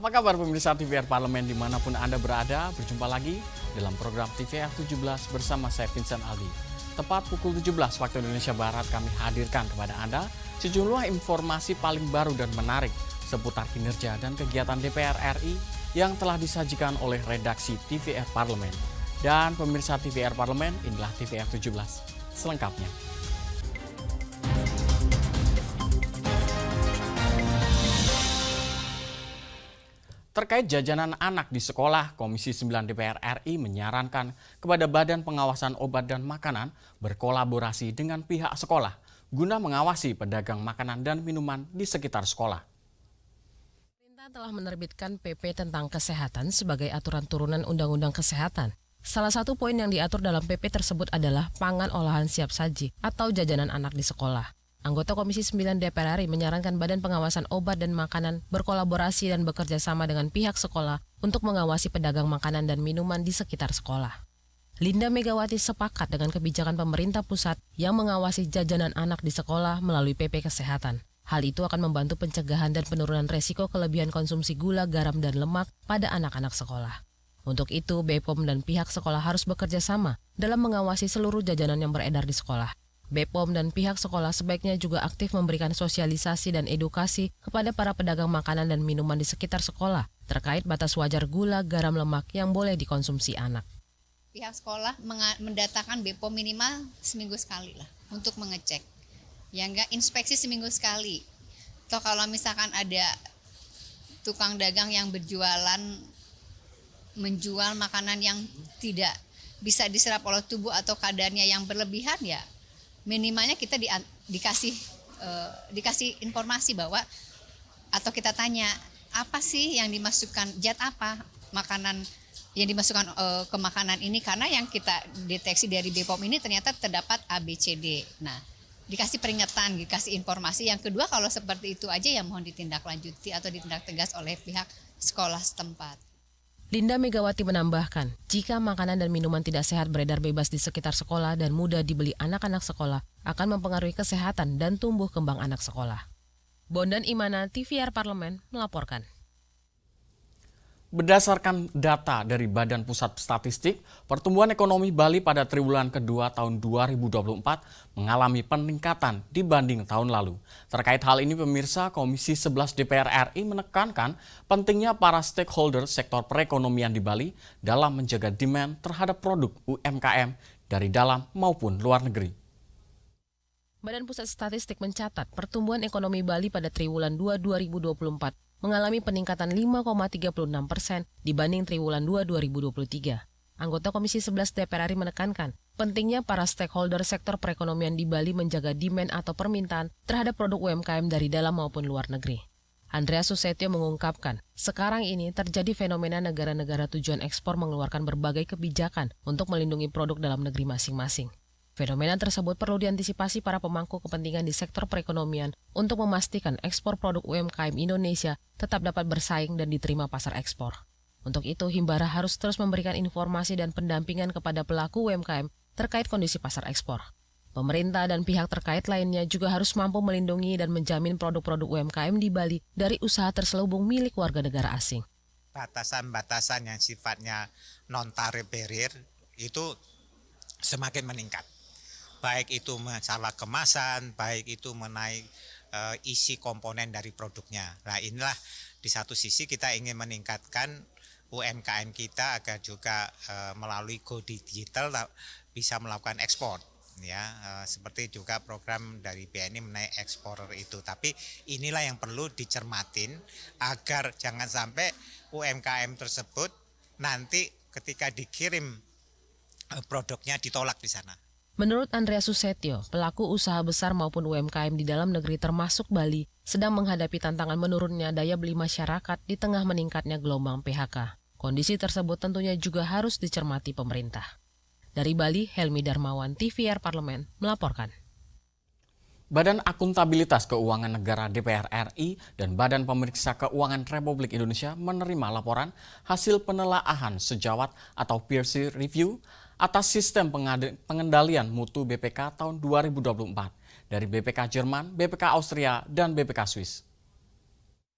Apa kabar pemirsa TVR Parlemen dimanapun Anda berada? Berjumpa lagi dalam program TVR 17 bersama saya Vincent Aldi. Tepat pukul 17 waktu Indonesia Barat kami hadirkan kepada Anda sejumlah informasi paling baru dan menarik seputar kinerja dan kegiatan DPR RI yang telah disajikan oleh redaksi TVR Parlemen. Dan pemirsa TVR Parlemen, inilah TVR 17 selengkapnya. Terkait jajanan anak di sekolah, Komisi 9 DPR RI menyarankan kepada Badan Pengawasan Obat dan Makanan berkolaborasi dengan pihak sekolah guna mengawasi pedagang makanan dan minuman di sekitar sekolah. Pemerintah telah menerbitkan PP tentang kesehatan sebagai aturan turunan Undang-Undang Kesehatan. Salah satu poin yang diatur dalam PP tersebut adalah pangan olahan siap saji atau jajanan anak di sekolah. Anggota Komisi 9 DPR RI menyarankan Badan Pengawasan Obat dan Makanan berkolaborasi dan bekerja sama dengan pihak sekolah untuk mengawasi pedagang makanan dan minuman di sekitar sekolah. Linda Megawati sepakat dengan kebijakan pemerintah pusat yang mengawasi jajanan anak di sekolah melalui PP Kesehatan. Hal itu akan membantu pencegahan dan penurunan resiko kelebihan konsumsi gula, garam, dan lemak pada anak-anak sekolah. Untuk itu, BPOM dan pihak sekolah harus bekerja sama dalam mengawasi seluruh jajanan yang beredar di sekolah. BPOM dan pihak sekolah sebaiknya juga aktif memberikan sosialisasi dan edukasi kepada para pedagang makanan dan minuman di sekitar sekolah terkait batas wajar gula, garam, lemak yang boleh dikonsumsi anak. Pihak sekolah mendatangkan BPOM minimal seminggu sekali lah untuk mengecek. Ya enggak, inspeksi seminggu sekali. Atau kalau misalkan ada tukang dagang yang menjual makanan yang tidak bisa diserap oleh tubuh atau kadarnya yang berlebihan, ya minimalnya kita dikasih informasi bahwa, atau kita tanya apa sih yang dimasukkan, zat apa makanan yang dimasukkan ke makanan ini, karena yang kita deteksi dari BPOM ini ternyata terdapat ABCD. Nah, dikasih peringatan, dikasih informasi. Yang kedua, kalau seperti itu aja ya mohon ditindaklanjuti atau ditindak tegas oleh pihak sekolah setempat. Linda Megawati menambahkan, jika makanan dan minuman tidak sehat beredar bebas di sekitar sekolah dan mudah dibeli anak-anak sekolah, akan mempengaruhi kesehatan dan tumbuh kembang anak sekolah. Bondan Imana, TVR Parlemen, melaporkan. Berdasarkan data dari Badan Pusat Statistik, pertumbuhan ekonomi Bali pada triwulan kedua tahun 2024 mengalami peningkatan dibanding tahun lalu. Terkait hal ini, pemirsa, Komisi 11 DPR RI menekankan pentingnya para stakeholder sektor perekonomian di Bali dalam menjaga demand terhadap produk UMKM dari dalam maupun luar negeri. Badan Pusat Statistik mencatat pertumbuhan ekonomi Bali pada triwulan 2 2024 mengalami peningkatan 5,36% dibanding triwulan 2 2023. Anggota Komisi 11 DPR RI menekankan pentingnya para stakeholder sektor perekonomian di Bali menjaga demand atau permintaan terhadap produk UMKM dari dalam maupun luar negeri. Andreas Susetio mengungkapkan, sekarang ini terjadi fenomena negara-negara tujuan ekspor mengeluarkan berbagai kebijakan untuk melindungi produk dalam negeri masing-masing. Fenomena tersebut perlu diantisipasi para pemangku kepentingan di sektor perekonomian untuk memastikan ekspor produk UMKM Indonesia tetap dapat bersaing dan diterima pasar ekspor. Untuk itu, Himbara harus terus memberikan informasi dan pendampingan kepada pelaku UMKM terkait kondisi pasar ekspor. Pemerintah dan pihak terkait lainnya juga harus mampu melindungi dan menjamin produk-produk UMKM di Bali dari usaha terselubung milik warga negara asing. Batasan-batasan yang sifatnya non-tarif barrier itu semakin meningkat. Baik itu masalah kemasan, baik itu mengenai isi komponen dari produknya. Nah, inilah di satu sisi kita ingin meningkatkan UMKM kita agar juga melalui go digital bisa melakukan ekspor. Ya, seperti juga program dari BNI mengenai ekspor itu. Tapi inilah yang perlu dicermatin agar jangan sampai UMKM tersebut nanti ketika dikirim produknya ditolak di sana. Menurut Andreas Susetio, pelaku usaha besar maupun UMKM di dalam negeri termasuk Bali sedang menghadapi tantangan menurunnya daya beli masyarakat di tengah meningkatnya gelombang PHK. Kondisi tersebut tentunya juga harus dicermati pemerintah. Dari Bali, Helmi Darmawan, TVR Parlemen, melaporkan. Badan Akuntabilitas Keuangan Negara DPR RI dan Badan Pemeriksa Keuangan Republik Indonesia menerima laporan hasil penelaahan sejawat atau peer review atas sistem pengendalian mutu BPK tahun 2024 dari BPK Jerman, BPK Austria, dan BPK Swiss.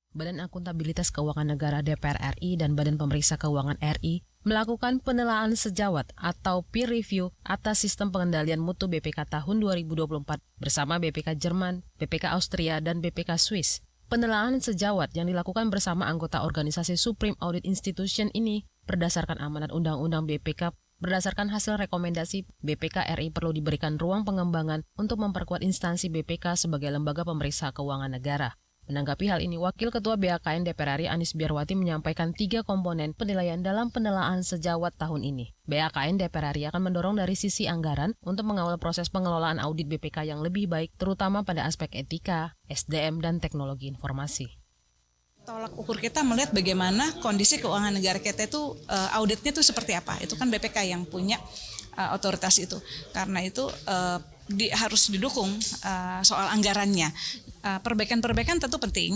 Badan Akuntabilitas Keuangan Negara DPR RI dan Badan Pemeriksa Keuangan RI melakukan penelaahan sejawat atau peer review atas sistem pengendalian mutu BPK tahun 2024 bersama BPK Jerman, BPK Austria, dan BPK Swiss. Penelaahan sejawat yang dilakukan bersama anggota organisasi Supreme Audit Institution ini berdasarkan amanat Undang-Undang BPK. Berdasarkan hasil rekomendasi, BPK RI perlu diberikan ruang pengembangan untuk memperkuat instansi BPK sebagai lembaga pemeriksa keuangan negara. Menanggapi hal ini, Wakil Ketua BAKN DPR RI Anies Biarwati menyampaikan 3 komponen penilaian dalam penelaahan sejawat tahun ini. BAKN DPR RI akan mendorong dari sisi anggaran untuk mengawal proses pengelolaan audit BPK yang lebih baik, terutama pada aspek etika, SDM, dan teknologi informasi. Tolak ukur kita melihat bagaimana kondisi keuangan negara kita itu auditnya itu seperti apa. Itu kan BPK yang punya otoritas itu. Karena itu harus didukung soal anggarannya. Perbaikan-perbaikan tentu penting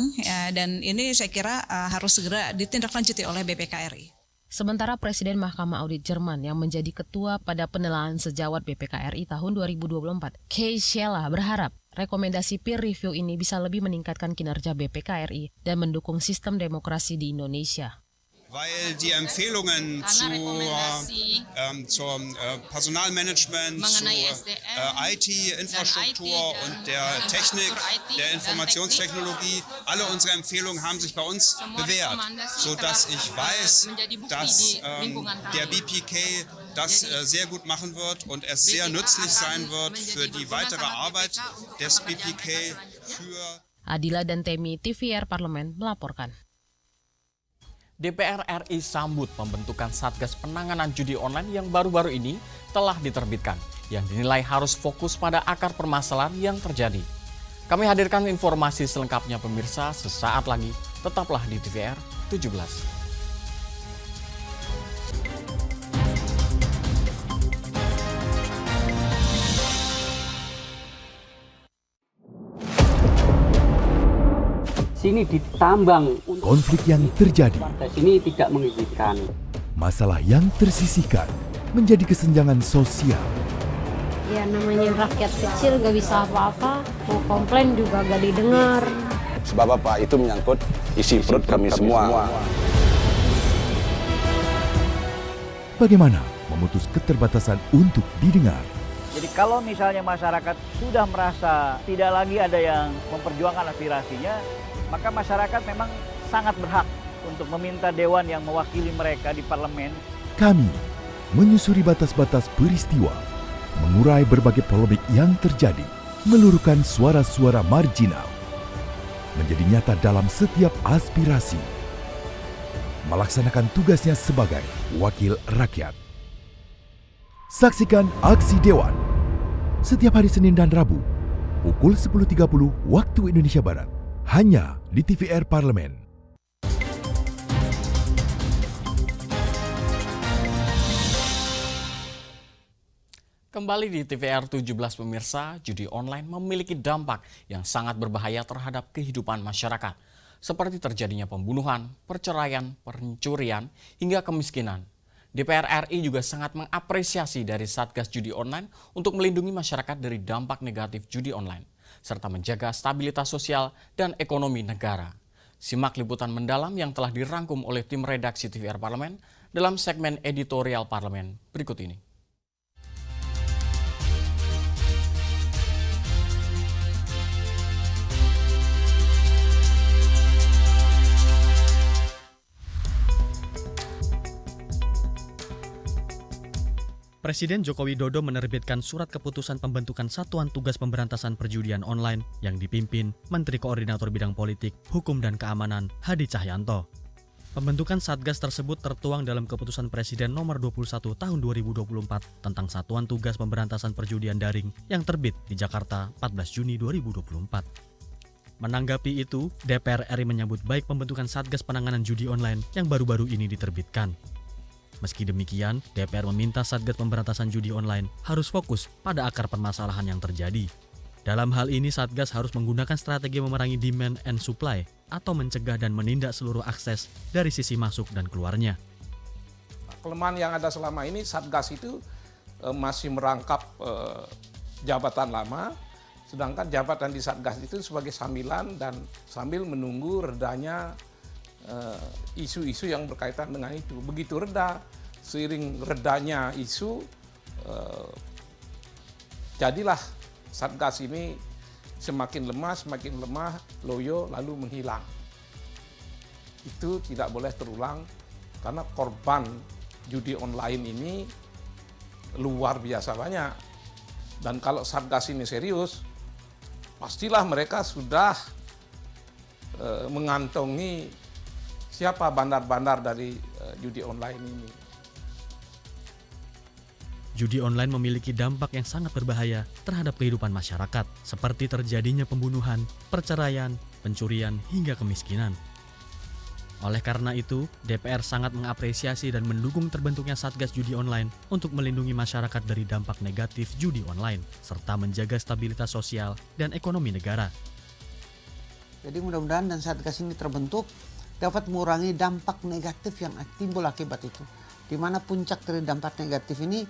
dan ini saya kira harus segera ditindaklanjuti oleh BPK RI. Sementara Presiden Mahkamah Audit Jerman yang menjadi ketua pada penelaahan sejawat BPK RI tahun 2024, Kay Schela berharap rekomendasi peer review ini bisa lebih meningkatkan kinerja BPK RI dan mendukung sistem demokrasi di Indonesia. Weil die Empfehlungen zum Personalmanagement, zur IT-Infrastruktur und der Technik, der Informationstechnologie, alle unsere Empfehlungen haben sich bei uns bewährt, sodass ich weiß, dass der BPK das sehr gut machen wird und es sehr nützlich sein wird für die weitere Arbeit des BPK. Adila dan Temi, TVR Parlemen melaporkan. DPR RI sambut pembentukan Satgas Penanganan Judi Online yang baru-baru ini telah diterbitkan, yang dinilai harus fokus pada akar permasalahan yang terjadi. Kami hadirkan informasi selengkapnya pemirsa sesaat lagi, tetaplah di TVR 17. Sini ditambang. Konflik yang terjadi, Warga sini tidak mengizinkan. masalah yang tersisihkan menjadi kesenjangan sosial. Ya namanya rakyat kecil gak bisa apa-apa, mau komplain juga gak didengar. Sebab apa? Itu menyangkut isi perut kami semua. Bagaimana memutus keterbatasan untuk didengar? Jadi kalau misalnya masyarakat sudah merasa tidak lagi ada yang memperjuangkan aspirasinya, maka masyarakat memang sangat berhak untuk meminta dewan yang mewakili mereka di parlemen. Kami menyusuri batas-batas peristiwa, mengurai berbagai polemik yang terjadi, meluruhkan suara-suara marginal, menjadi nyata dalam setiap aspirasi, melaksanakan tugasnya sebagai wakil rakyat. Saksikan Aksi Dewan setiap hari Senin dan Rabu pukul 10.30 waktu Indonesia Barat hanya di TVR Parlemen. Kembali di TVR 17 pemirsa, judi online memiliki dampak yang sangat berbahaya terhadap kehidupan masyarakat, seperti terjadinya pembunuhan, perceraian, pencurian, hingga kemiskinan. DPR RI juga sangat mengapresiasi dari Satgas Judi Online untuk melindungi masyarakat dari dampak negatif judi online, serta menjaga stabilitas sosial dan ekonomi negara. Simak liputan mendalam yang telah dirangkum oleh tim redaksi TVR Parlemen dalam segmen editorial Parlemen berikut ini. Presiden Joko Widodo menerbitkan surat keputusan pembentukan Satuan Tugas Pemberantasan Perjudian Online yang dipimpin Menteri Koordinator Bidang Politik, Hukum dan Keamanan Hadi Cahyanto. Pembentukan Satgas tersebut tertuang dalam Keputusan Presiden Nomor 21 Tahun 2024 tentang Satuan Tugas Pemberantasan Perjudian Daring yang terbit di Jakarta 14 Juni 2024. Menanggapi itu, DPR RI menyambut baik pembentukan Satgas Penanganan Judi Online yang baru-baru ini diterbitkan. Meski demikian, DPR meminta Satgas Pemberantasan Judi Online harus fokus pada akar permasalahan yang terjadi. Dalam hal ini, Satgas harus menggunakan strategi memerangi demand and supply atau mencegah dan menindak seluruh akses dari sisi masuk dan keluarnya. Kelemahan yang ada selama ini, Satgas itu masih merangkap jabatan lama, Sedangkan jabatan di Satgas itu sebagai sambilan dan sambil menunggu redanya isu-isu yang berkaitan dengan itu. Begitu reda, seiring redanya isu, jadilah Satgas ini semakin lemah, loyo, lalu menghilang. Itu tidak boleh terulang karena korban judi online ini luar biasa banyak. Dan kalau Satgas ini serius, pastilah mereka sudah mengantongi siapa bandar-bandar dari judi online ini. Judi online memiliki dampak yang sangat berbahaya terhadap kehidupan masyarakat, seperti terjadinya pembunuhan, perceraian, pencurian, hingga kemiskinan. Oleh karena itu, DPR sangat mengapresiasi dan mendukung terbentuknya Satgas Judi Online untuk melindungi masyarakat dari dampak negatif judi online, serta menjaga stabilitas sosial dan ekonomi negara. Jadi mudah-mudahan dan Satgas ini terbentuk dapat mengurangi dampak negatif yang timbul akibat itu. Di mana puncak dari dampak negatif ini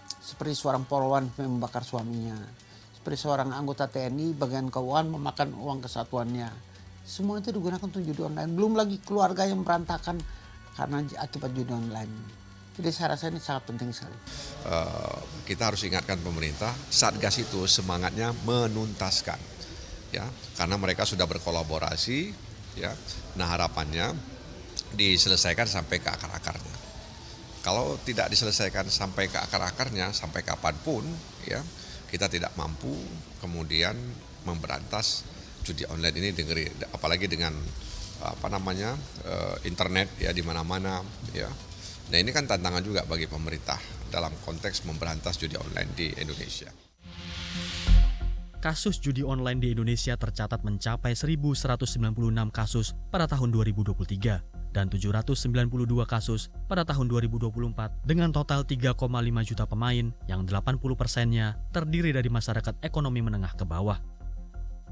seperti seorang polwan membakar suaminya, seperti seorang anggota TNI bagian keuangan memakan uang kesatuannya. Semua itu digunakan untuk judi online. Belum lagi keluarga yang berantakan karena akibat judi online. Jadi saya rasa ini sangat penting sekali. Kita harus ingatkan pemerintah, Satgas itu semangatnya menuntaskan, ya, karena mereka sudah berkolaborasi, ya. Nah harapannya diselesaikan sampai ke akar-akarnya. Kalau tidak diselesaikan sampai ke akar-akarnya, sampai kapanpun, ya, kita tidak mampu kemudian memberantas judi online ini, apalagi dengan internet ya di mana-mana, ya. Nah ini kan tantangan juga bagi pemerintah dalam konteks memberantas judi online di Indonesia. Kasus judi online di Indonesia tercatat mencapai 1.196 kasus pada tahun 2023 dan 792 kasus pada tahun 2024 dengan total 3,5 juta pemain yang 80%-nya terdiri dari masyarakat ekonomi menengah ke bawah.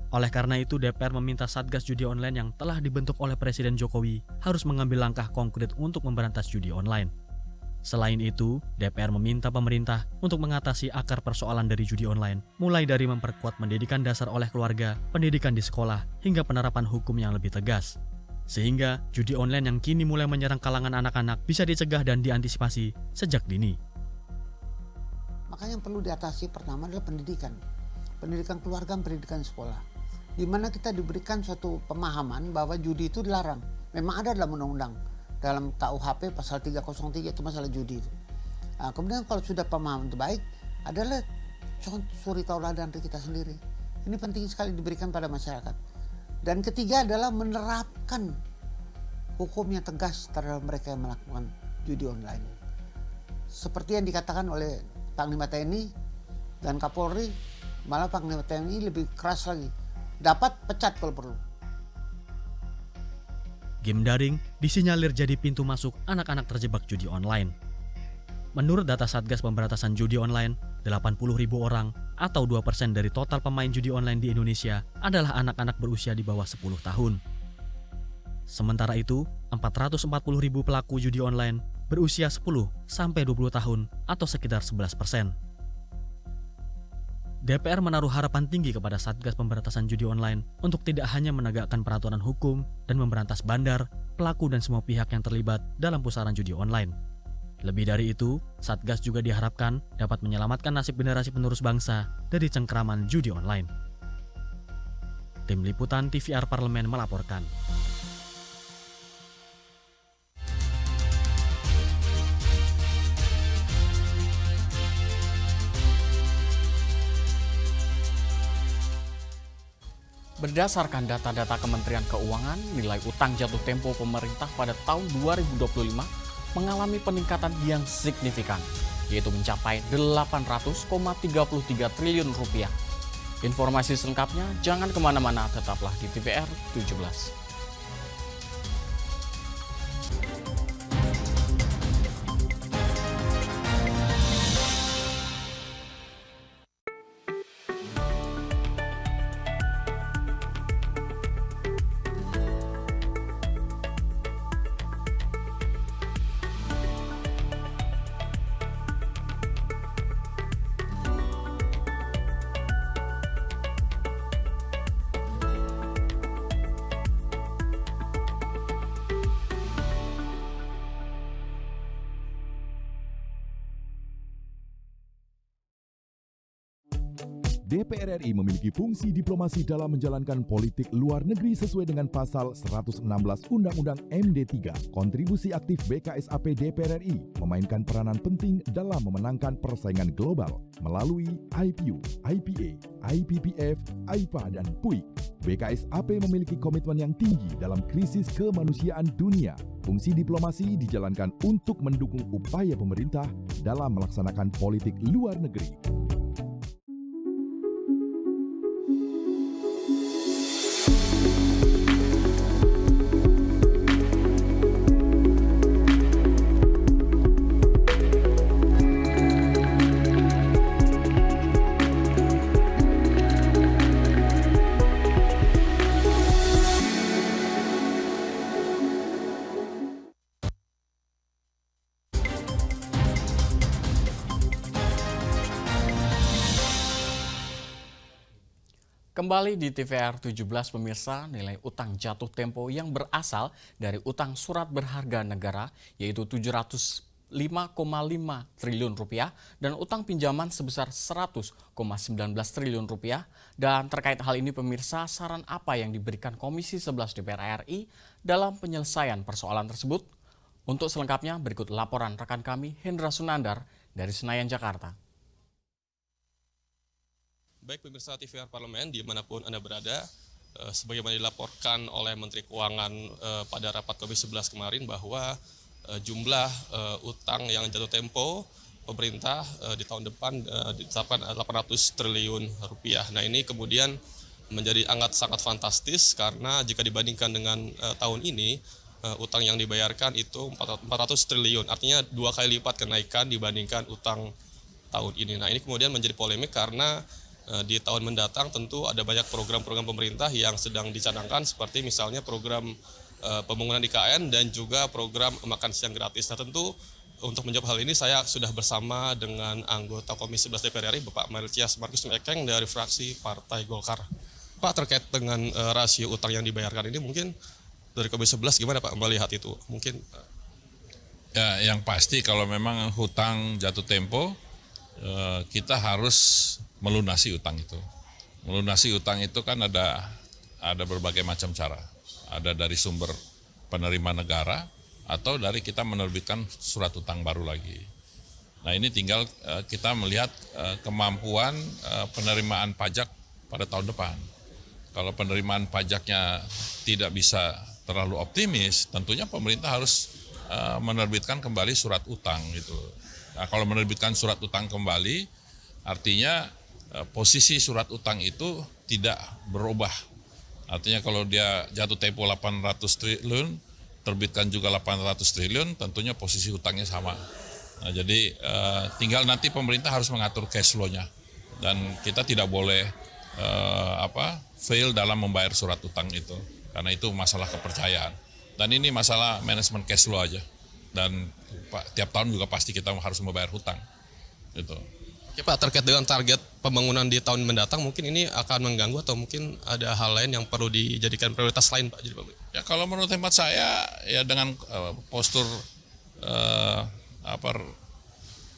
Oleh karena itu, DPR meminta Satgas Judi Online yang telah dibentuk oleh Presiden Jokowi harus mengambil langkah konkret untuk memberantas judi online. Selain itu, DPR meminta pemerintah untuk mengatasi akar persoalan dari judi online, mulai dari memperkuat pendidikan dasar oleh keluarga, pendidikan di sekolah, hingga penerapan hukum yang lebih tegas. Sehingga judi online yang kini mulai menyerang kalangan anak-anak bisa dicegah dan diantisipasi sejak dini. Makanya yang perlu diatasi pertama adalah pendidikan. Pendidikan keluarga, pendidikan sekolah. Di mana kita diberikan suatu pemahaman bahwa judi itu dilarang. Memang ada dalam undang-undang. Dalam KUHP pasal 303 itu masalah judi itu. Nah, kemudian kalau sudah pemahaman itu baik, adalah suri tauladan dari kita sendiri. Ini penting sekali diberikan pada masyarakat. Dan ketiga adalah menerapkan hukum yang tegas terhadap mereka yang melakukan judi online. Seperti yang dikatakan oleh Panglima TNI dan Kapolri, malah Panglima TNI lebih keras lagi. Dapat pecat kalau perlu. Game daring disinyalir jadi pintu masuk anak-anak terjebak judi online. Menurut data Satgas Pemberantasan Judi Online, 80.000 orang atau 2% dari total pemain judi online di Indonesia adalah anak-anak berusia di bawah 10 tahun. Sementara itu, 440.000 pelaku judi online berusia 10 sampai 20 tahun atau sekitar 11%. DPR menaruh harapan tinggi kepada Satgas Pemberantasan Judi Online untuk tidak hanya menegakkan peraturan hukum dan memberantas bandar, pelaku dan semua pihak yang terlibat dalam pusaran judi online. Lebih dari itu, Satgas juga diharapkan dapat menyelamatkan nasib generasi penerus bangsa dari cengkraman judi online. Tim Liputan TVR Parlemen melaporkan. Berdasarkan data-data Kementerian Keuangan, nilai utang jatuh tempo pemerintah pada tahun 2025 mengalami peningkatan yang signifikan, yaitu mencapai 800,33 triliun rupiah. Informasi selengkapnya jangan kemana-mana, tetaplah di TVR 17. DPR RI memiliki fungsi diplomasi dalam menjalankan politik luar negeri sesuai dengan pasal 116 Undang-Undang MD 3. Kontribusi aktif BKSAP DPR RI memainkan peranan penting dalam memenangkan persaingan global melalui IPU, IPA, IPPF, IPA, dan PUIK. BKSAP memiliki komitmen yang tinggi dalam krisis kemanusiaan dunia. Fungsi diplomasi dijalankan untuk mendukung upaya pemerintah dalam melaksanakan politik luar negeri. Kembali di TVR 17 pemirsa, nilai utang jatuh tempo yang berasal dari utang surat berharga negara yaitu 705,5 triliun rupiah dan utang pinjaman sebesar 100,19 triliun rupiah. Dan terkait hal ini pemirsa, saran apa yang diberikan Komisi 11 DPR RI dalam penyelesaian persoalan tersebut? Untuk selengkapnya berikut laporan rekan kami Hendra Sunandar dari Senayan, Jakarta. Baik pemirsa TVR Parlemen dimanapun Anda berada, sebagaimana dilaporkan oleh Menteri Keuangan pada rapat Komisi 11 kemarin bahwa jumlah utang yang jatuh tempo pemerintah di tahun depan ditetapkan 800 triliun rupiah. Nah ini kemudian menjadi sangat fantastis karena jika dibandingkan dengan tahun ini, utang yang dibayarkan itu 400 triliun, artinya 2 kali lipat kenaikan dibandingkan utang tahun ini. Nah ini kemudian menjadi polemik karena di tahun mendatang tentu ada banyak program-program pemerintah yang sedang dicanangkan seperti misalnya program pembangunan IKN dan juga program makan siang gratis. Nah tentu untuk menjawab hal ini saya sudah bersama dengan anggota Komisi 11 DPR RI Bapak Melchias Markus Mekeng dari fraksi Partai Golkar. Pak, terkait dengan rasio utang yang dibayarkan ini mungkin dari Komisi 11 gimana Pak melihat itu? Mungkin ya, yang pasti kalau memang hutang jatuh tempo kita harus melunasi utang itu. Melunasi utang itu kan ada berbagai macam cara. Ada dari sumber penerima negara atau dari kita menerbitkan surat utang baru lagi. Nah ini tinggal kita melihat kemampuan penerimaan pajak pada tahun depan. Kalau penerimaan pajaknya tidak bisa terlalu optimis, tentunya pemerintah harus menerbitkan kembali surat utang gitu. Nah, kalau menerbitkan surat utang kembali, artinya posisi surat utang itu tidak berubah. Artinya kalau dia jatuh tempo 800 triliun, terbitkan juga 800 triliun, tentunya posisi utangnya sama. Nah, jadi tinggal nanti pemerintah harus mengatur cash flow-nya. Dan kita tidak boleh fail dalam membayar surat utang itu. Karena itu masalah kepercayaan. Dan ini masalah manajemen cash flow aja. Dan tiap tahun juga pasti kita harus membayar hutang. Gitu. Oke Pak, terkait dengan target pembangunan di tahun mendatang mungkin ini akan mengganggu atau mungkin ada hal lain yang perlu dijadikan prioritas lain Pak? Ya kalau menurut hemat saya ya dengan postur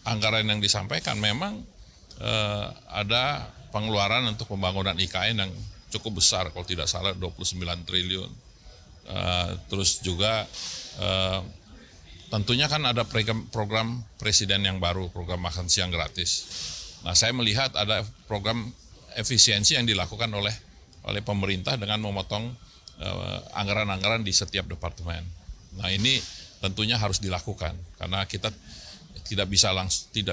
anggaran yang disampaikan memang ada pengeluaran untuk pembangunan IKN yang cukup besar kalau tidak salah 29 triliun. Terus juga tentunya kan ada program presiden yang baru, program makan siang gratis. Nah, saya melihat ada program efisiensi yang dilakukan oleh pemerintah dengan memotong anggaran-anggaran di setiap departemen. Nah, ini tentunya harus dilakukan karena kita tidak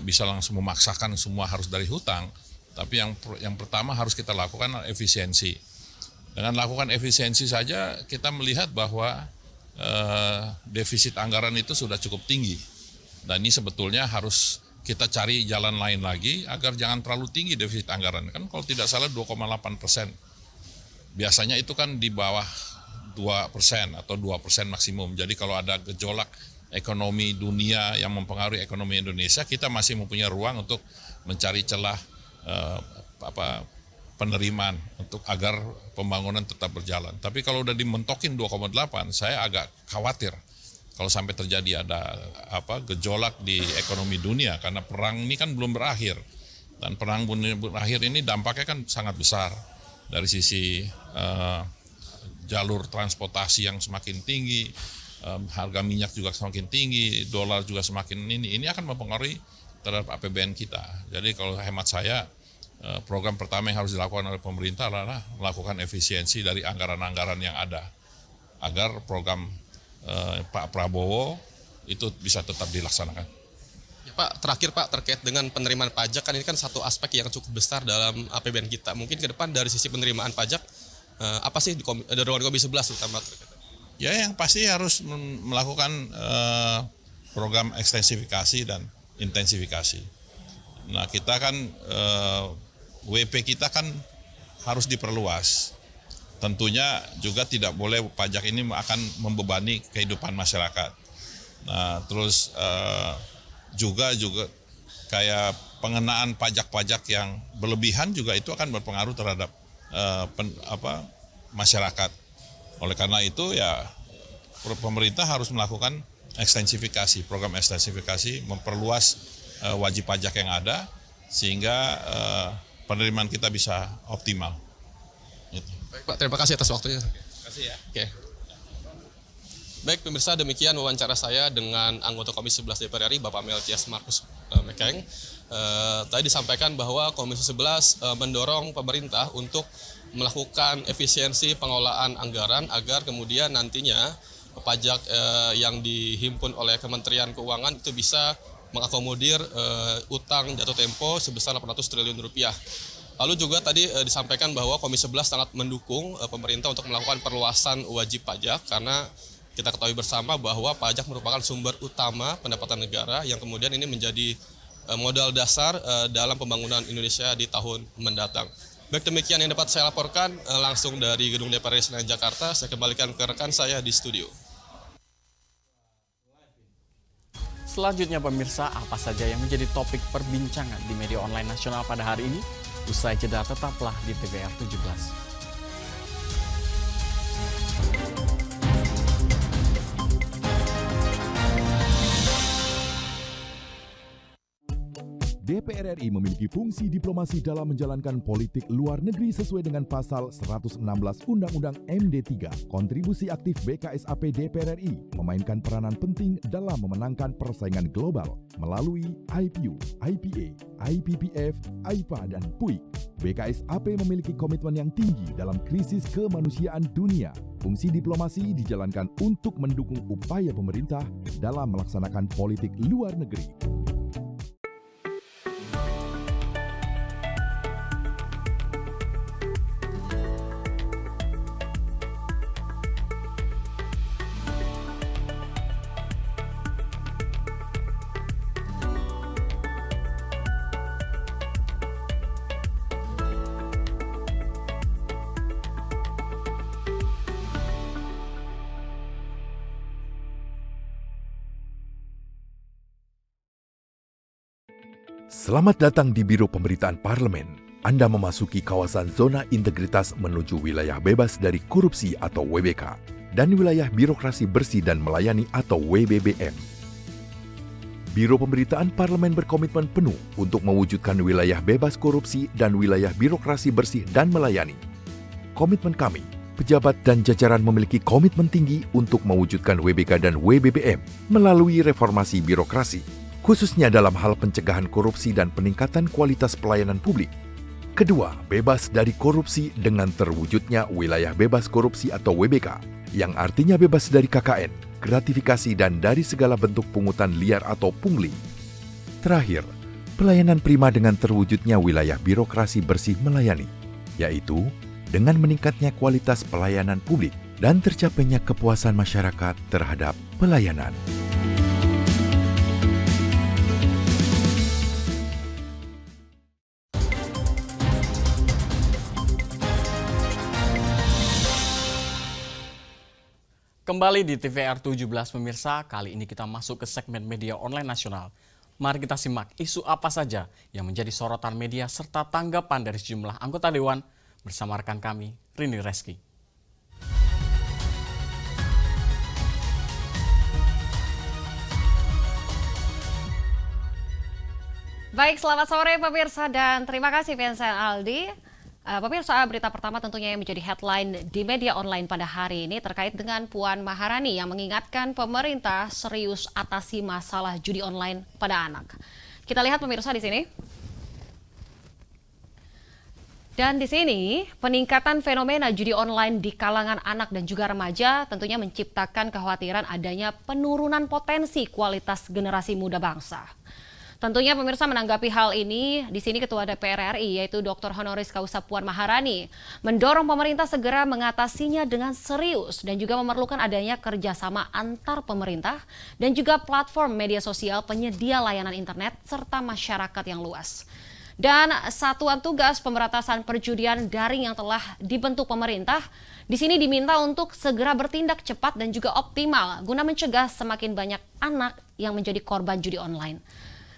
bisa langsung memaksakan semua harus dari hutang, tapi yang pertama harus kita lakukan efisiensi. Dengan lakukan efisiensi saja kita melihat bahwa defisit anggaran itu sudah cukup tinggi dan ini sebetulnya harus kita cari jalan lain lagi agar jangan terlalu tinggi defisit anggaran. Kan kalau tidak salah 2,8%. Biasanya itu kan di bawah 2% atau 2% maksimum. Jadi kalau ada gejolak ekonomi dunia yang mempengaruhi ekonomi Indonesia, kita masih mempunyai ruang untuk mencari celah penerimaan untuk agar pembangunan tetap berjalan. Tapi kalau udah dimentokin 2,8, saya agak khawatir kalau sampai terjadi ada gejolak di ekonomi dunia karena perang ini kan belum berakhir. Dan perang bunuh berakhir ini dampaknya kan sangat besar dari sisi jalur transportasi yang semakin tinggi, harga minyak juga semakin tinggi, dolar juga semakin ini akan mempengaruhi terhadap APBN kita. Jadi kalau hemat saya, program pertama yang harus dilakukan oleh pemerintah adalah melakukan efisiensi dari anggaran-anggaran yang ada, agar program Pak Prabowo itu bisa tetap dilaksanakan. Ya, Pak, terakhir Pak, terkait dengan penerimaan pajak, kan ini kan satu aspek yang cukup besar dalam APBN kita. Mungkin ke depan dari sisi penerimaan pajak, apa sih dari Komisi 11 terutama terkait? Ya, yang pasti harus melakukan program ekstensifikasi dan intensifikasi. Nah, kita kan WP kita kan harus diperluas. Tentunya juga tidak boleh pajak ini akan membebani kehidupan masyarakat. Nah, terus juga kayak pengenaan pajak-pajak yang berlebihan juga itu akan berpengaruh terhadap masyarakat. Oleh karena itu ya pemerintah harus melakukan ekstensifikasi, program ekstensifikasi, memperluas wajib pajak yang ada sehingga penerimaan kita bisa optimal. Gitu. Baik Pak, terima kasih atas waktunya. Terima kasih ya. Oke. Baik pemirsa, demikian wawancara saya dengan anggota Komisi 11 DPR RI, Bapak Melkias Markus Mekeng. Tadi disampaikan bahwa Komisi 11 mendorong pemerintah untuk melakukan efisiensi pengelolaan anggaran agar kemudian nantinya pajak yang dihimpun oleh Kementerian Keuangan itu bisa mengakomodir utang jatuh tempo sebesar 800 triliun rupiah. Lalu juga tadi disampaikan bahwa Komisi 11 sangat mendukung pemerintah untuk melakukan perluasan wajib pajak karena kita ketahui bersama bahwa pajak merupakan sumber utama pendapatan negara yang kemudian ini menjadi modal dasar dalam pembangunan Indonesia di tahun mendatang. Baik, demikian yang dapat saya laporkan langsung dari Gedung DPR RI Senayan, Jakarta. Saya kembalikan ke rekan saya di studio. Selanjutnya pemirsa, apa saja yang menjadi topik perbincangan di media online nasional pada hari ini? Usai jeda tetaplah di TVR 17. DPR RI memiliki fungsi diplomasi dalam menjalankan politik luar negeri sesuai dengan pasal 116 Undang-Undang MD3. Kontribusi aktif BKSAP DPR RI memainkan peranan penting dalam memenangkan persaingan global melalui IPU, IPA, IPPF, IPA, dan PUIK. BKSAP memiliki komitmen yang tinggi dalam krisis kemanusiaan dunia. Fungsi diplomasi dijalankan untuk mendukung upaya pemerintah dalam melaksanakan politik luar negeri. Selamat datang di Biro Pemberitaan Parlemen. Anda memasuki kawasan zona integritas menuju wilayah bebas dari korupsi atau WBK dan wilayah birokrasi bersih dan melayani atau WBBM. Biro Pemberitaan Parlemen berkomitmen penuh untuk mewujudkan wilayah bebas korupsi dan wilayah birokrasi bersih dan melayani. Komitmen kami, pejabat dan jajaran memiliki komitmen tinggi untuk mewujudkan WBK dan WBBM melalui reformasi birokrasi, khususnya dalam hal pencegahan korupsi dan peningkatan kualitas pelayanan publik. Kedua, bebas dari korupsi dengan terwujudnya wilayah bebas korupsi atau WBK, yang artinya bebas dari KKN, gratifikasi dan dari segala bentuk pungutan liar atau pungli. Terakhir, pelayanan prima dengan terwujudnya wilayah birokrasi bersih melayani, yaitu dengan meningkatnya kualitas pelayanan publik dan tercapainya kepuasan masyarakat terhadap pelayanan. Kembali di TVR 17 pemirsa, kali ini kita masuk ke segmen media online nasional. Mari kita simak isu apa saja yang menjadi sorotan media serta tanggapan dari sejumlah anggota Dewan bersama rekan kami, Rini Reski. Baik, selamat sore pemirsa dan terima kasih Vincent Aldi. Pemirsa, berita pertama tentunya yang menjadi headline di media online pada hari ini terkait dengan Puan Maharani yang mengingatkan pemerintah serius atasi masalah judi online pada anak. Kita lihat pemirsa di sini. Dan di sini, peningkatan fenomena judi online di kalangan anak dan juga remaja tentunya menciptakan kekhawatiran adanya penurunan potensi kualitas generasi muda bangsa. Tentunya pemirsa menanggapi hal ini, di sini Ketua DPR RI yaitu Dr. Honoris Causa Puan Maharani mendorong pemerintah segera mengatasinya dengan serius dan juga memerlukan adanya kerjasama antar pemerintah dan juga platform media sosial penyedia layanan internet serta masyarakat yang luas. Dan Satuan Tugas Pemberantasan Perjudian Daring yang telah dibentuk pemerintah di sini diminta untuk segera bertindak cepat dan juga optimal guna mencegah semakin banyak anak yang menjadi korban judi online.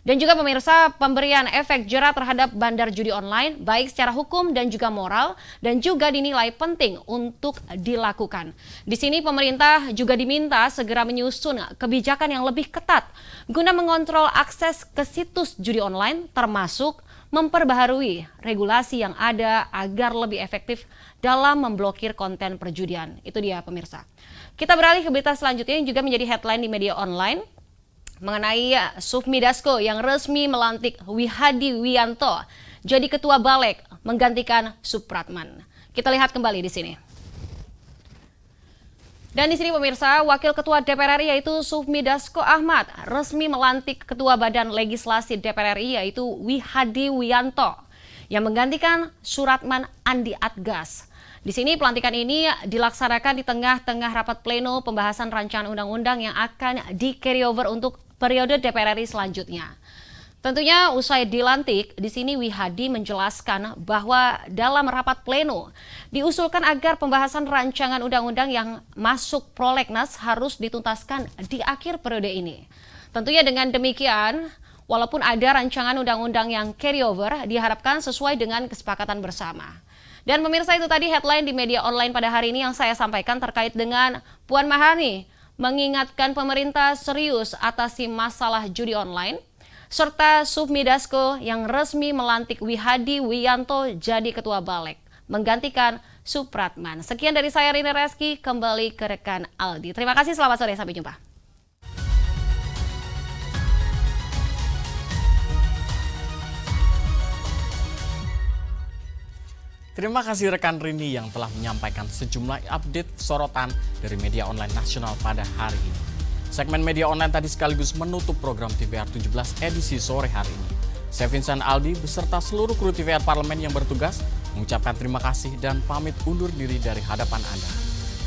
Dan juga pemirsa, pemberian efek jera terhadap bandar judi online baik secara hukum dan juga moral dan juga dinilai penting untuk dilakukan. Di sini pemerintah juga diminta segera menyusun kebijakan yang lebih ketat guna mengontrol akses ke situs judi online termasuk memperbaharui regulasi yang ada agar lebih efektif dalam memblokir konten perjudian. Itu dia pemirsa. Kita beralih ke berita selanjutnya yang juga menjadi headline di media online mengenai Sufmi Dasko yang resmi melantik Wihadi Wiyanto jadi Ketua Balek menggantikan Supratman. Kita lihat kembali di sini. Dan di sini pemirsa, Wakil Ketua DPR RI yaitu Sufmi Dasko Ahmad resmi melantik Ketua Badan Legislasi DPR RI yaitu Wihadi Wiyanto yang menggantikan Suratman Andi Adgas. Di sini pelantikan ini dilaksanakan di tengah-tengah rapat pleno pembahasan rancangan undang-undang yang akan di-carry over untuk periode DPR RI selanjutnya. Tentunya usai dilantik, di sini Wihadi menjelaskan bahwa dalam rapat pleno diusulkan agar pembahasan rancangan undang-undang yang masuk prolegnas harus dituntaskan di akhir periode ini. Tentunya dengan demikian, walaupun ada rancangan undang-undang yang carry over, diharapkan sesuai dengan kesepakatan bersama. Dan pemirsa, itu tadi headline di media online pada hari ini yang saya sampaikan terkait dengan Puan Maharani mengingatkan pemerintah serius atasi masalah judi online, serta Sufmi Dasko yang resmi melantik Wihadi Wiyanto jadi Ketua Balek, menggantikan Supratman. Sekian dari saya Rini Reski, kembali ke rekan Aldi. Terima kasih, selamat sore, sampai jumpa. Terima kasih rekan Rini yang telah menyampaikan sejumlah update sorotan dari media online nasional pada hari ini. Segmen media online tadi sekaligus menutup program TVR 17 edisi sore hari ini. Saya Vincent Aldi beserta seluruh kru TVR Parlemen yang bertugas mengucapkan terima kasih dan pamit undur diri dari hadapan Anda.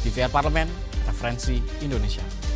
TVR Parlemen, referensi Indonesia.